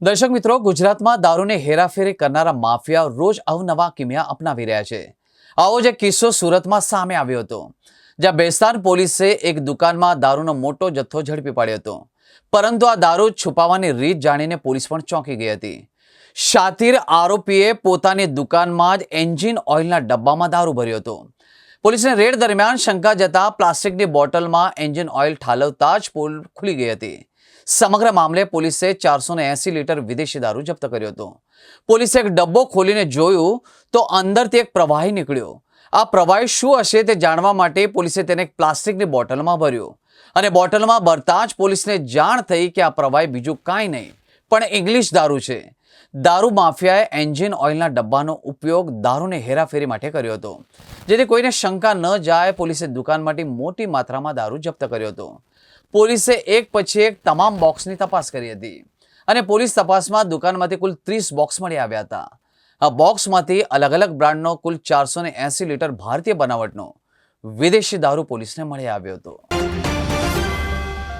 દર્શક મિત્રો, ગુજરાતમાં દારૂને હેરાફેરી કરનારા માફિયા રોજ અવનવા કિમિયા અપનાવી રહ્યા છે। આવો જ એક કિસ્સો સુરતમાં સામે આવ્યો હતો, જ્યાં બેસ્તાન પોલીસે એક દુકાનમાં દારૂનો મોટો જથ્થો ઝડપી પાડ્યો હતો, પરંતુ આ દારૂ છુપાવવાની રીત જાણીને પોલીસ પણ ચોંકી ગઈ હતી। શાતિર આરોપીએ પોતાની દુકાનમાં જ એન્જિન ઓઇલના ડબ્બામાં દારૂ ભર્યો હતો। પોલીસને રેડ દરમિયાન શંકા જતા પ્લાસ્ટિકની બોટલમાં એન્જિન ઓઇલ ઠાલવતા જ પોલ ખુલી ગઈ હતી। સમગ્ર મામલે પોલીસે 480 લીટર વિદેશી દારૂ જપ્ત કર્યો હતો। પોલીસે એક ડબ્બો ખોલીને જોયું તો અંદરથી એક પ્રવાહી નીકળ્યો। આ પ્રવાહી શું હશે તે જાણવા માટે પોલીસે તેને એક પ્લાસ્ટિકની બોટલમાં ભર્યો અને બોટલમાં ભરતા જ પોલીસને જાણ થઈ કે આ પ્રવાહી બીજું કાંઈ નહીં પણ ઇંગ્લિશ દારૂ છે। દારૂ માફિયાએ એન્જિન ઓઇલના ડબ્બાનો ઉપયોગ દારૂને હેરાફેરી માટે કર્યો હતો, જેથી કોઈને શંકા ન જાય। પોલીસે દુકાનમાંથી મોટી માત્રામાં દારૂ જપ્ત કર્યો હતો। પોલીસે એક પછી એક તમામ બોક્સની તપાસ કરી હતી અને પોલીસ તપાસમાં દુકાનમાંથી કુલ 30 બોક્સ મળી આવ્યા હતા। આ બોક્સમાંથી અલગ અલગ બ્રાન્ડનો કુલ 480 લીટર ભારતીય બનાવટનો વિદેશી દારૂ પોલીસને મળી આવ્યો હતો।